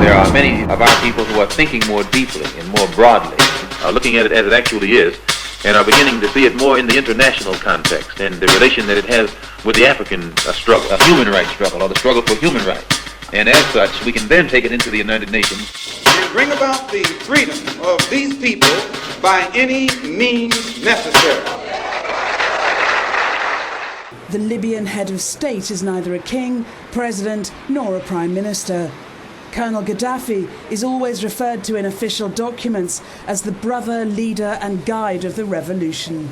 There are many of our people who are thinking more deeply and more broadly, looking at it as it actually is, and are beginning to see it more in the international context and the relation that it has with the African struggle, a human rights struggle, or the struggle for human rights. And as such, we can then take it into the United Nations. Bring about the freedom of these people by any means necessary. The Libyan head of state is neither a king, president, nor a prime minister. Colonel Gaddafi is always referred to in official documents as the brother, leader and guide of the revolution.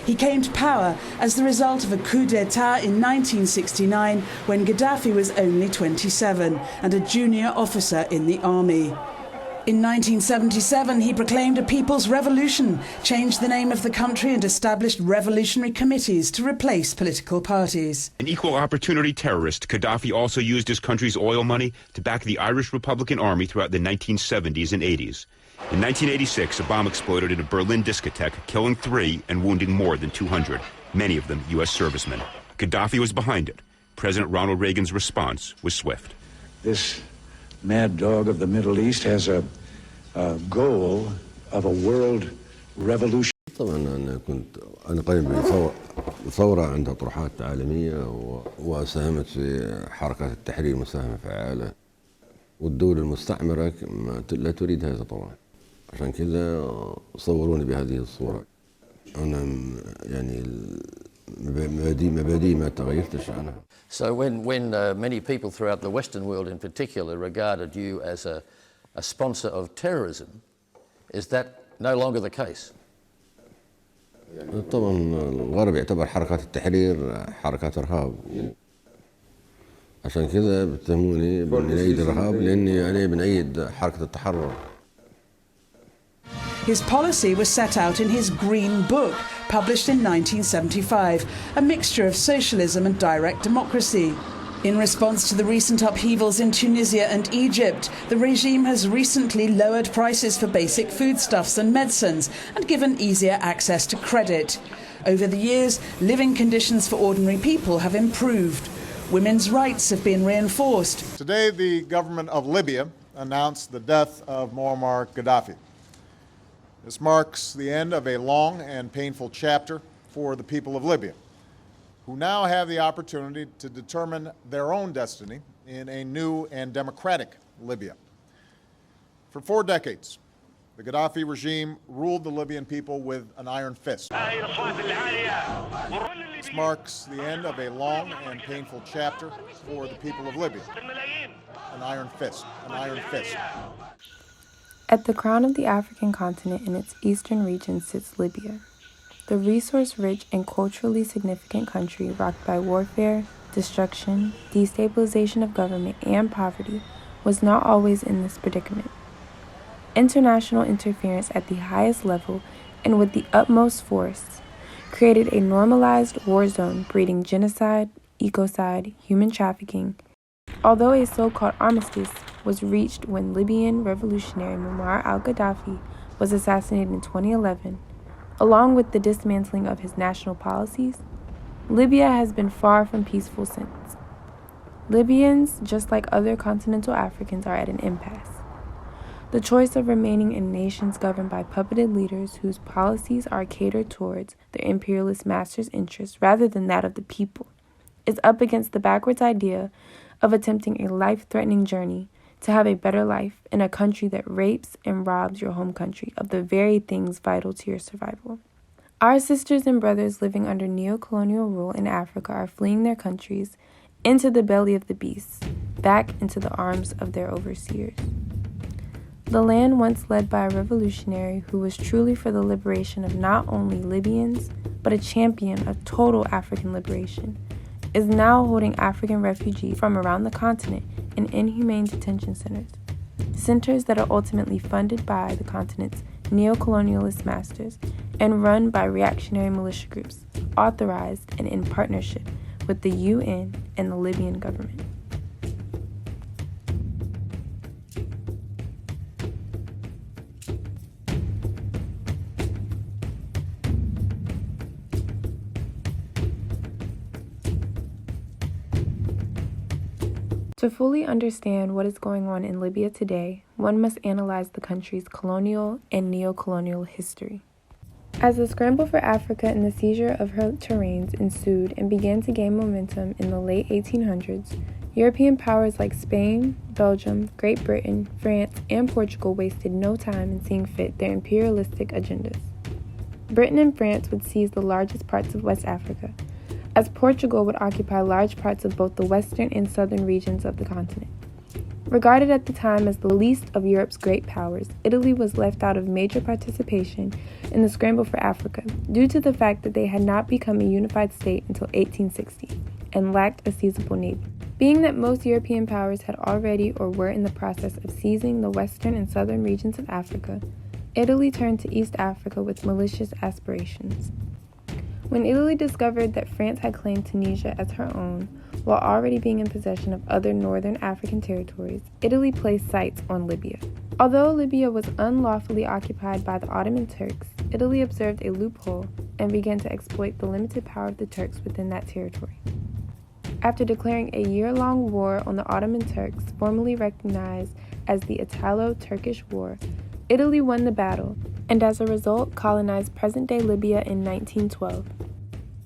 He came to power as the result of a coup d'etat in 1969 when Gaddafi was only 27 and a junior officer in the army. In 1977, he proclaimed a people's revolution, changed the name of the country and established revolutionary committees to replace political parties. An equal opportunity terrorist, Gaddafi also used his country's oil money to back the Irish Republican Army throughout the 1970s and 80s. In 1986, a bomb exploded in a Berlin discotheque, killing 3 and wounding more than 200, many of them U.S. servicemen. Gaddafi was behind it. President Ronald Reagan's response was swift. This mad dog of the Middle East has a goal of a world revolution. طبعا أنا قايم بثورة عندها طروحات عالمية وساهمت في حركات التحرير مساهمة فعالة، والدولة المستعمرة لا تريد هذا طبعا، عشان كذا صوروني بهذه الصورة. أنا يعني مبادئي ما تغيرتش عنها. So when many people throughout the Western world in particular regarded you as a sponsor of terrorism, is that no longer the case? طبعا الغرب يعتبر حركات التحرير حركات إرهاب، عشان كذا بتهموني بنأيد الإرهاب لأني يعني بنأيد حركة التحرر. His policy was set out in his Green Book, published in 1975, a mixture of socialism and direct democracy. In response to the recent upheavals in Tunisia and Egypt, the regime has recently lowered prices for basic foodstuffs and medicines and given easier access to credit. Over the years, living conditions for ordinary people have improved. Women's rights have been reinforced. Today, the government of Libya announced the death of Muammar Gaddafi. This marks the end of a long and painful chapter for the people of Libya, who now have the opportunity to determine their own destiny in a new and democratic Libya. For 4 decades, the Gaddafi regime ruled the Libyan people with an iron fist. This marks the end of a long and painful chapter for the people of Libya. An iron fist, an iron fist. At the crown of the African continent in its eastern region sits Libya, the resource-rich and culturally significant country rocked by warfare, destruction, destabilization of government, and poverty was not always in this predicament. International interference at the highest level and with the utmost force created a normalized war zone breeding genocide, ecocide, human trafficking. Although a so-called armistice was reached when Libyan revolutionary Muammar al-Gaddafi was assassinated in 2011, along with the dismantling of his national policies, Libya has been far from peaceful since. Libyans, just like other continental Africans, are at an impasse. The choice of remaining in nations governed by puppeted leaders whose policies are catered towards their imperialist masters' interests rather than that of the people is up against the backwards idea of attempting a life-threatening journey to have a better life in a country that rapes and robs your home country of the very things vital to your survival. Our sisters and brothers living under neo-colonial rule in Africa are fleeing their countries into the belly of the beast, back into the arms of their overseers. The land once led by a revolutionary who was truly for the liberation of not only Libyans, but a champion of total African liberation, is now holding African refugees from around the continent in inhumane detention centers that are ultimately funded by the continent's neo-colonialist masters and run by reactionary militia groups, authorized and in partnership with the UN and the Libyan government. To fully understand what is going on in Libya today, one must analyze the country's colonial and neo-colonial history. As the scramble for Africa and the seizure of her terrains ensued and began to gain momentum in the late 1800s, European powers like Spain, Belgium, Great Britain, France, and Portugal wasted no time in seeing fit their imperialistic agendas. Britain and France would seize the largest parts of West Africa, as Portugal would occupy large parts of both the western and southern regions of the continent. Regarded at the time as the least of Europe's great powers, Italy was left out of major participation in the scramble for Africa due to the fact that they had not become a unified state until 1860 and lacked a seizable navy. Being that most European powers had already or were in the process of seizing the western and southern regions of Africa, Italy turned to East Africa with malicious aspirations. When Italy discovered that France had claimed Tunisia as her own, while already being in possession of other northern African territories, Italy placed sights on Libya. Although Libya was unlawfully occupied by the Ottoman Turks, Italy observed a loophole and began to exploit the limited power of the Turks within that territory. After declaring a year-long war on the Ottoman Turks, formally recognized as the Italo-Turkish War, Italy won the battle, and as a result colonized present-day Libya in 1912.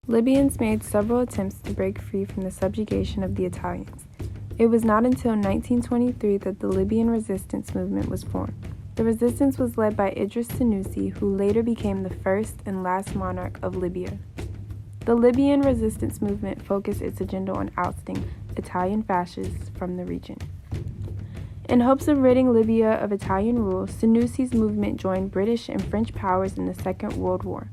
Libyans made several attempts to break free from the subjugation of the Italians. It was not until 1923 that the Libyan resistance movement was formed. The resistance was led by Idris Senussi, who later became the first and last monarch of Libya. The Libyan resistance movement focused its agenda on ousting Italian fascists from the region. In hopes of ridding Libya of Italian rule, Senussi's movement joined British and French powers in the Second World War.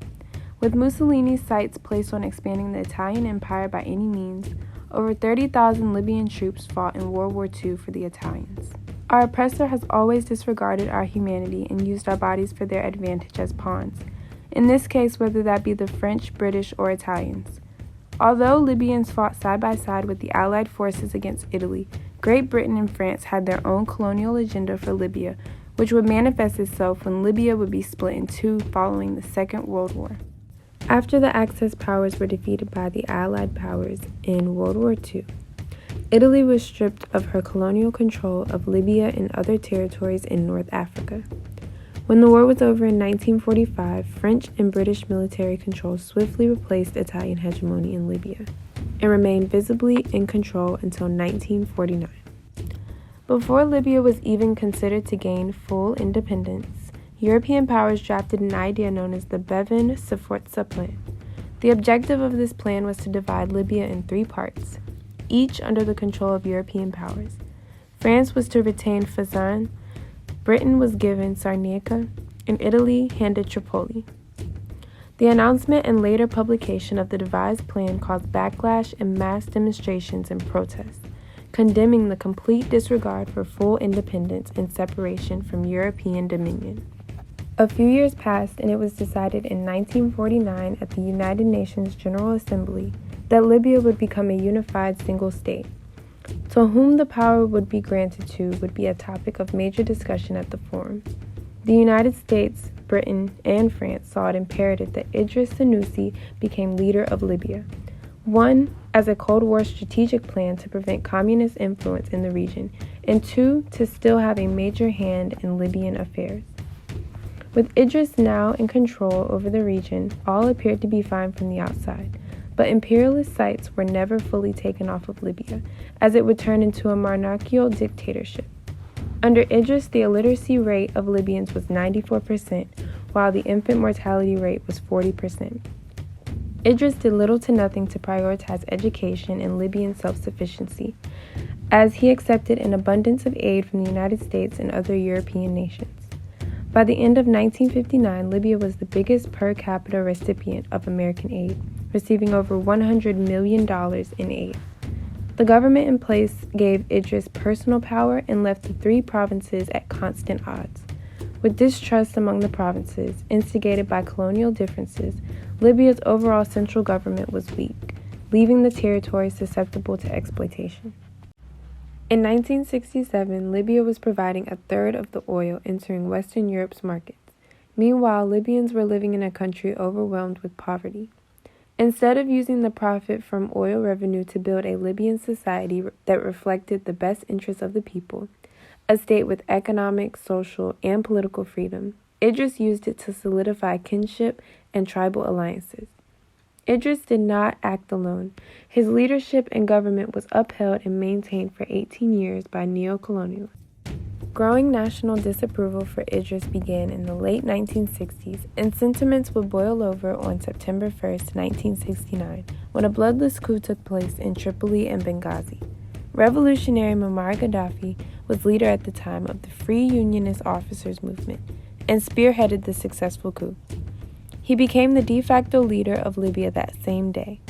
With Mussolini's sights placed on expanding the Italian Empire by any means, over 30,000 Libyan troops fought in World War II for the Italians. Our oppressor has always disregarded our humanity and used our bodies for their advantage as pawns, in this case whether that be the French, British, or Italians. Although Libyans fought side by side with the Allied forces against Italy, Great Britain and France had their own colonial agenda for Libya, which would manifest itself when Libya would be split in two following the Second World War. After the Axis powers were defeated by the Allied powers in World War II, Italy was stripped of her colonial control of Libya and other territories in North Africa. When the war was over in 1945, French and British military control swiftly replaced Italian hegemony in Libya and remained visibly in control until 1949. Before Libya was even considered to gain full independence, European powers drafted an idea known as the Bevan-Sforza Plan. The objective of this plan was to divide Libya in three parts, each under the control of European powers. France was to retain Fezzan, Britain was given Sarnica, and Italy handed Tripoli. The announcement and later publication of the devised plan caused backlash and mass demonstrations and protests, condemning the complete disregard for full independence and separation from European dominion. A few years passed, and it was decided in 1949 at the United Nations General Assembly that Libya would become a unified single state. To whom the power would be granted to would be a topic of major discussion at the forum. The United States, Britain, and France saw it imperative that Idris Senussi became leader of Libya. One, as a Cold War strategic plan to prevent communist influence in the region, and two, to still have a major hand in Libyan affairs. With Idris now in control over the region, all appeared to be fine from the outside, but imperialist sights were never fully taken off of Libya, as it would turn into a monarchical dictatorship. Under Idris, the illiteracy rate of Libyans was 94%, while the infant mortality rate was 40%. Idris did little to nothing to prioritize education and Libyan self-sufficiency, as he accepted an abundance of aid from the United States and other European nations. By the end of 1959, Libya was the biggest per capita recipient of American aid, receiving over $100 million in aid. The government in place gave Idris personal power and left the three provinces at constant odds. With distrust among the provinces, instigated by colonial differences, Libya's overall central government was weak, leaving the territory susceptible to exploitation. In 1967, Libya was providing a third of the oil entering Western Europe's markets. Meanwhile, Libyans were living in a country overwhelmed with poverty. Instead of using the profit from oil revenue to build a Libyan society that reflected the best interests of the people, a state with economic, social, and political freedom, Idris used it to solidify kinship and tribal alliances. Idris did not act alone. His leadership and government was upheld and maintained for 18 years by neo-colonialists. Growing national disapproval for Idris began in the late 1960s, and sentiments would boil over on September 1, 1969, when a bloodless coup took place in Tripoli and Benghazi. Revolutionary Muammar Gaddafi was leader at the time of the Free Unionist Officers Movement and spearheaded the successful coup. He became the de facto leader of Libya that same day.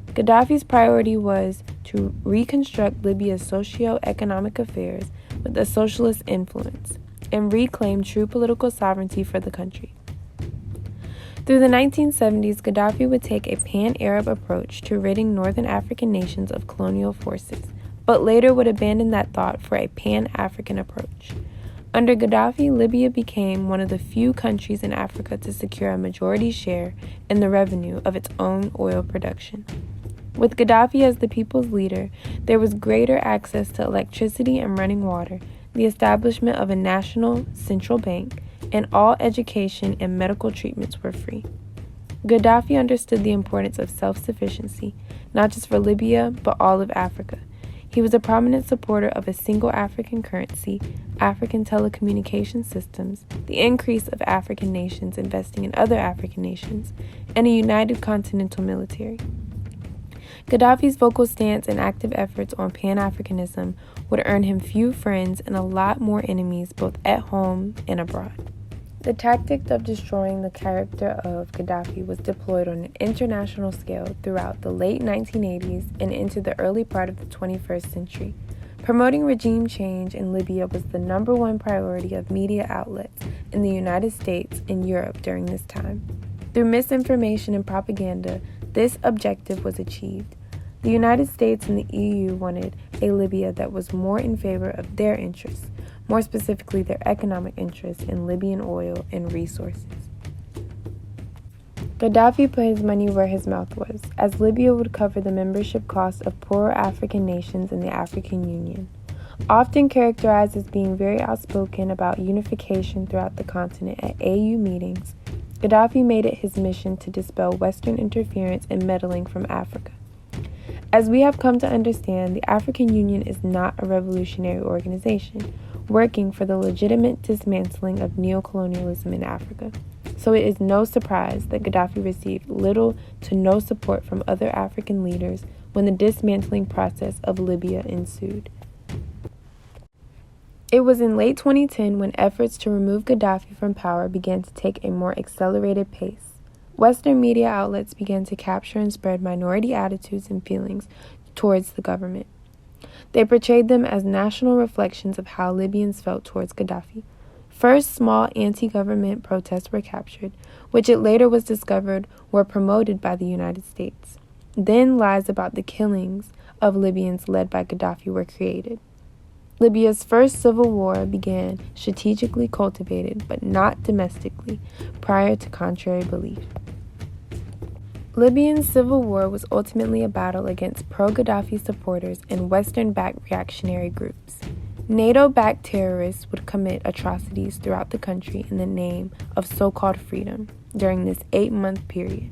Gaddafi's priority was to reconstruct Libya's socio-economic affairs with a socialist influence and reclaim true political sovereignty for the country. Through the 1970s, Gaddafi would take a pan-Arab approach to ridding northern African nations of colonial forces, but later would abandon that thought for a pan-African approach. Under Gaddafi, Libya became one of the few countries in Africa to secure a majority share in the revenue of its own oil production. With Gaddafi as the people's leader, there was greater access to electricity and running water, the establishment of a national central bank, and all education and medical treatments were free. Gaddafi understood the importance of self-sufficiency, not just for Libya, but all of Africa. He was a prominent supporter of a single African currency, African telecommunication systems, the increase of African nations investing in other African nations, and a united continental military. Gaddafi's vocal stance and active efforts on Pan-Africanism would earn him few friends and a lot more enemies both at home and abroad. The tactic of destroying the character of Gaddafi was deployed on an international scale throughout the late 1980s and into the early part of the 21st century. Promoting regime change in Libya was the number one priority of media outlets in the United States and Europe during this time. Through misinformation and propaganda, this objective was achieved. The United States and the EU wanted a Libya that was more in favor of their interests, more specifically their economic interests in Libyan oil and resources. Gaddafi put his money where his mouth was, as Libya would cover the membership costs of poorer African nations in the African Union. Often characterized as being very outspoken about unification throughout the continent at AU meetings, Gaddafi made it his mission to dispel Western interference and meddling from Africa. As we have come to understand, the African Union is not a revolutionary organization, working for the legitimate dismantling of neocolonialism in Africa. So it is no surprise that Gaddafi received little to no support from other African leaders when the dismantling process of Libya ensued. It was in late 2010 when efforts to remove Gaddafi from power began to take a more accelerated pace. Western media outlets began to capture and spread minority attitudes and feelings towards the government. They portrayed them as national reflections of how Libyans felt towards Gaddafi. First, small anti-government protests were captured, which it later was discovered were promoted by the United States. Then lies about the killings of Libyans led by Gaddafi were created. Libya's first civil war began strategically cultivated, but not domestically, prior to contrary belief. Libyan's civil war was ultimately a battle against pro-Gaddafi supporters and Western-backed reactionary groups. NATO-backed terrorists would commit atrocities throughout the country in the name of so-called freedom during this 8-month period.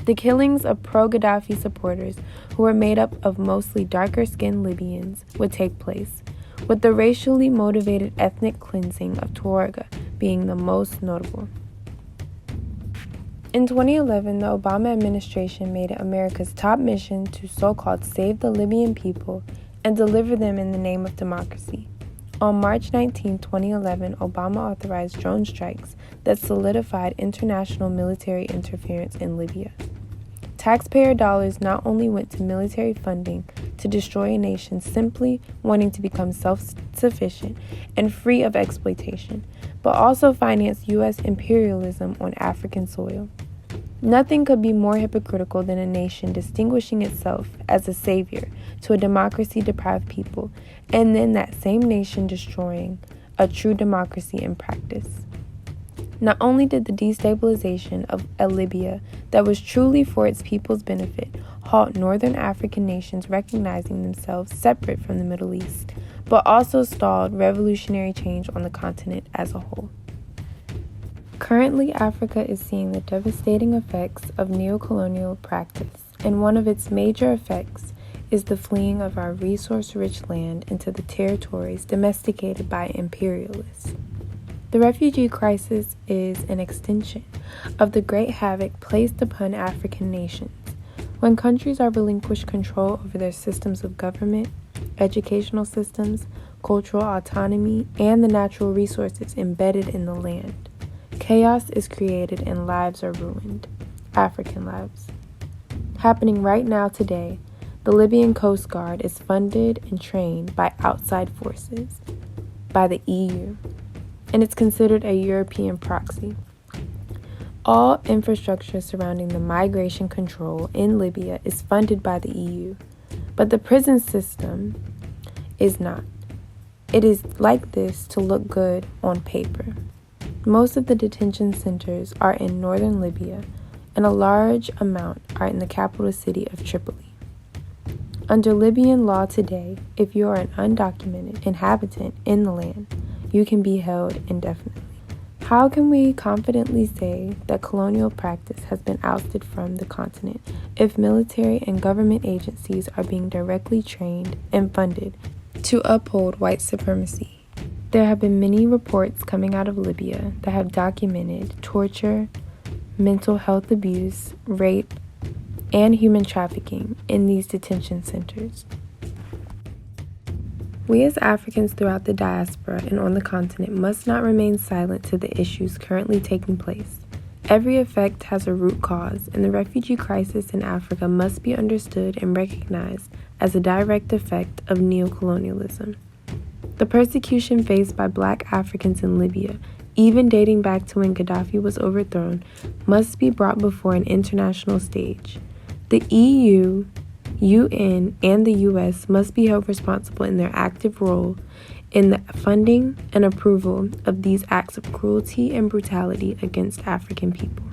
The killings of pro-Gaddafi supporters, who were made up of mostly darker-skinned Libyans, would take place, with the racially motivated ethnic cleansing of Tuareg being the most notable. In 2011, the Obama administration made it America's top mission to so-called save the Libyan people and deliver them in the name of democracy. On March 19, 2011, Obama authorized drone strikes that solidified international military interference in Libya. Taxpayer dollars not only went to military funding to destroy a nation simply wanting to become self-sufficient and free of exploitation, but also financed U.S. imperialism on African soil. Nothing could be more hypocritical than a nation distinguishing itself as a savior to a democracy-deprived people, and then that same nation destroying a true democracy in practice. Not only did the destabilization of a Libya that was truly for its people's benefit halt northern African nations recognizing themselves separate from the Middle East, but also stalled revolutionary change on the continent as a whole. Currently, Africa is seeing the devastating effects of neocolonial practice, and one of its major effects is the fleeing of our resource-rich land into the territories domesticated by imperialists. The refugee crisis is an extension of the great havoc placed upon African nations. When countries are relinquished control over their systems of government, educational systems, cultural autonomy, and the natural resources embedded in the land, chaos is created and lives are ruined. African lives. Happening right now today, the Libyan Coast Guard is funded and trained by outside forces, by the EU, and it's considered a European proxy. All infrastructure surrounding the migration control in Libya is funded by the EU, but the prison system is not. It is like this to look good on paper. Most of the detention centers are in northern Libya, and a large amount are in the capital city of Tripoli. Under Libyan law today, if you are an undocumented inhabitant in the land, you can be held indefinitely. How can we confidently say that colonial practice has been ousted from the continent if military and government agencies are being directly trained and funded to uphold white supremacy? There have been many reports coming out of Libya that have documented torture, mental health abuse, rape, and human trafficking in these detention centers. We as Africans throughout the diaspora and on the continent must not remain silent to the issues currently taking place. Every effect has a root cause, and the refugee crisis in Africa must be understood and recognized as a direct effect of neocolonialism. The persecution faced by Black Africans in Libya, even dating back to when Gaddafi was overthrown, must be brought before an international stage. The EU, UN, and the US must be held responsible in their active role in the funding and approval of these acts of cruelty and brutality against African people.